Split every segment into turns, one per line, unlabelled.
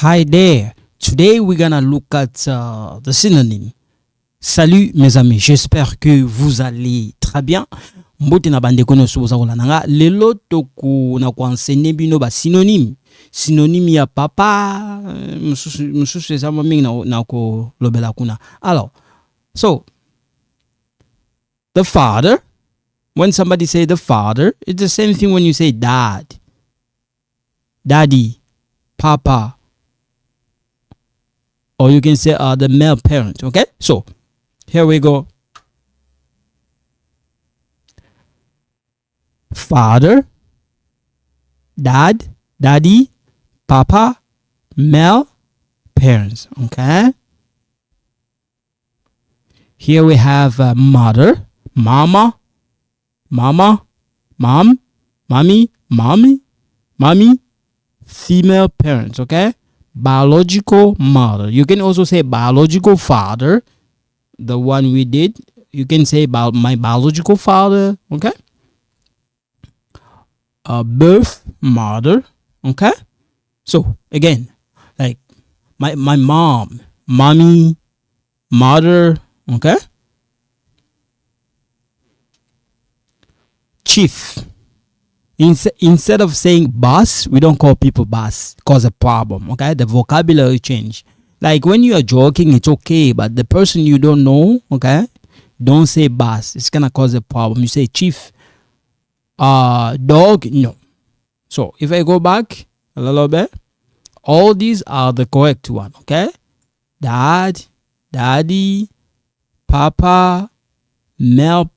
Hi there. Today we're gonna look at the synonym. Salut mes amis, j'espère que vous allez très bien. Mbote na bande kono so za nanga lelo toku na kwansene bino ba synonyme. Synonyme ya papa mususu za mami na ko lobela kuna. Alors, so the father, when somebody say the father, it's the same thing when you say dad. Daddy, papa, or you can say the male parent. Okay, so here we go. Father, dad, daddy, papa, male parents. Okay, here we have mother, mama, mom, mommy, female parents. Okay, biological mother. You can also say biological father, the one we did. You can say about my biological father. Okay, birth mother. Okay, so again, like my mom, mommy, mother. Okay, chief. Instead of saying boss, we don't call people boss. Cause a problem. Okay, the vocabulary change. Like when you are joking, it's okay, but the person you don't know, okay, don't say boss. It's gonna cause a problem. You say chief. Dog, no. So if I go back a little bit, all these are the correct one. Okay, dad, daddy, papa, male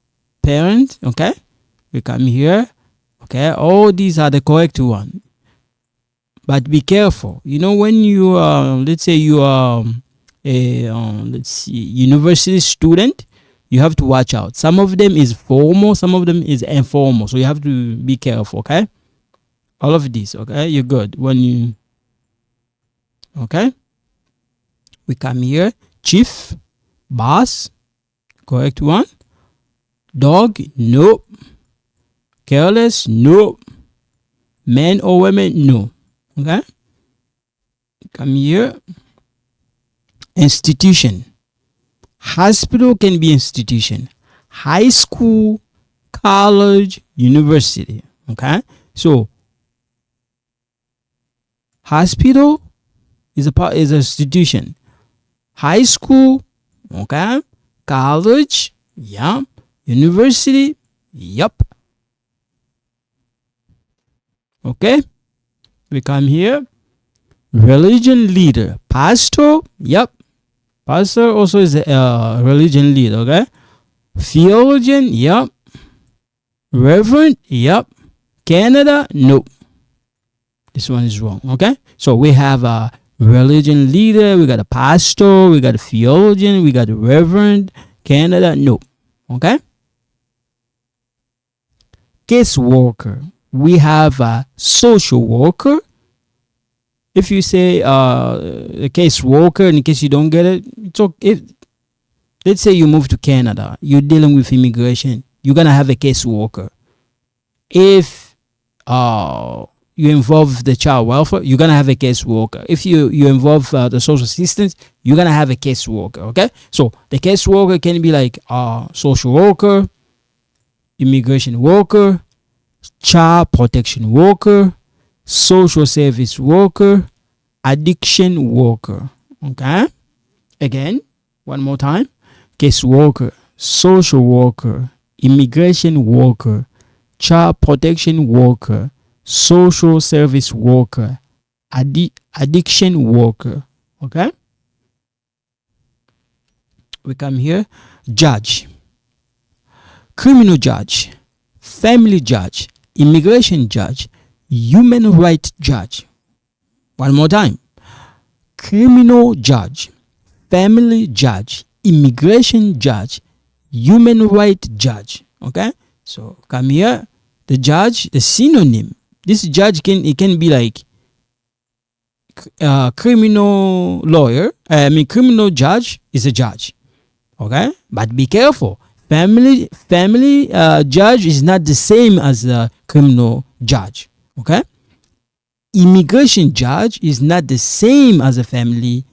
parent. Okay, we come here. Okay, all these are the correct one. But be careful. You know, when you let's say you are a university student, you have to watch out. Some of them is formal, some of them is informal. So you have to be careful. Okay, all of these. Okay, you're good when you. Okay, we come here. Chief, boss, correct one. Dog, nope. Careless, no. Men or women, no. Okay, come here. Institution. Hospital can be institution. High school, college, university. Okay, so hospital is a institution. High school, okay. College, yeah. University, yep. Okay, we come here. Religion leader, pastor, yep. Pastor also is a religion leader. Okay, theologian, yep. Reverend, yep. Canada, nope. This one is wrong. Okay, so we have a religion leader, we got a pastor, we got a theologian, we got a reverend. Canada, nope. Okay, case worker. We have a social worker. If you say a case worker, in case you don't get it, it's okay. Let's say you move to Canada, you're dealing with immigration, you're gonna have a case worker. If you involve the child welfare, you're gonna have a case worker. If you involve the social assistance, you're gonna have a case worker. Okay, so the case worker can be like social worker, immigration worker, child protection worker, social service worker, addiction worker. Okay, again, one more time. Case worker, social worker, immigration worker, child protection worker, social service worker, addiction worker. Okay, we come here. Judge, criminal judge, family judge, immigration judge, human rights judge. One more time. Criminal judge, family judge, immigration judge, human rights judge. Okay, so come here. The judge, the synonym. This judge can be like criminal lawyer. Criminal judge is a judge. Okay, but be careful. Family judge is not the same as a criminal judge. Okay, immigration judge is not the same as a family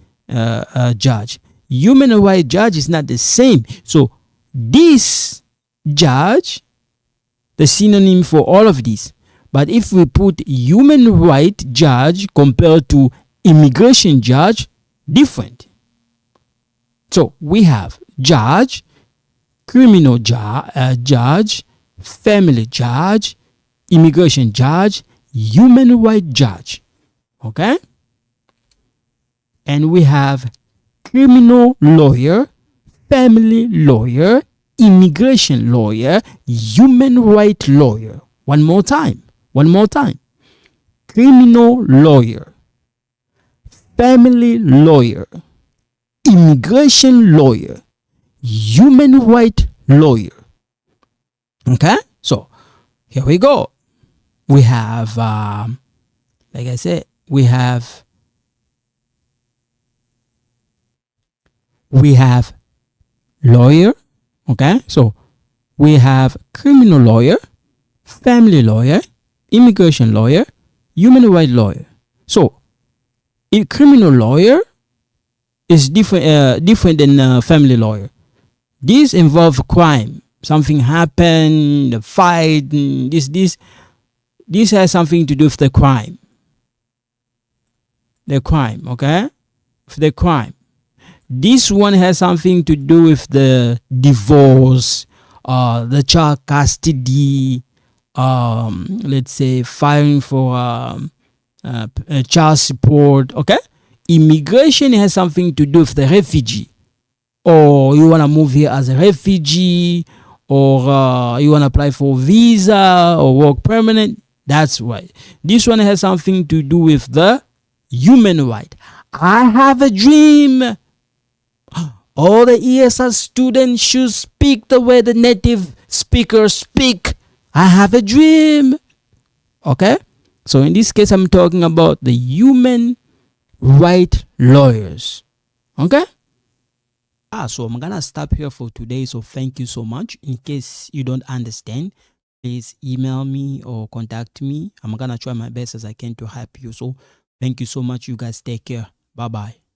judge. Human right judge is not the same. So this judge, the synonym for all of these. But if we put human right judge compared to immigration judge, different. So we have judge, criminal judge, family judge, immigration judge, human right judge. Okay? And we have criminal lawyer, family lawyer, immigration lawyer, human right lawyer. One more time. Criminal lawyer, family lawyer, immigration lawyer, human right lawyer. Okay? So, here we go. We have, like I said, we have lawyer. Okay? So, we have criminal lawyer, family lawyer, immigration lawyer, human right lawyer. So, a criminal lawyer is different than family lawyer. This involves crime. Something happened, a fight. This has something to do with the crime. Okay? The crime. This one has something to do with the divorce, the child custody, let's say filing for child support. Okay? Immigration has something to do with the refugee, or you want to move here as a refugee, or you want to apply for visa or work permanent. That's right. This one has something to do with the human right. I have a dream. All the ESL students should speak the way the native speakers speak. I have a dream. Okay? So in this case, I'm talking about the human right lawyers. Okay? So I'm gonna stop here for today. So thank you so much. In case you don't understand, please email me or contact me. I'm gonna try my best as I can to help you. So thank you so much. You guys take care. Bye bye.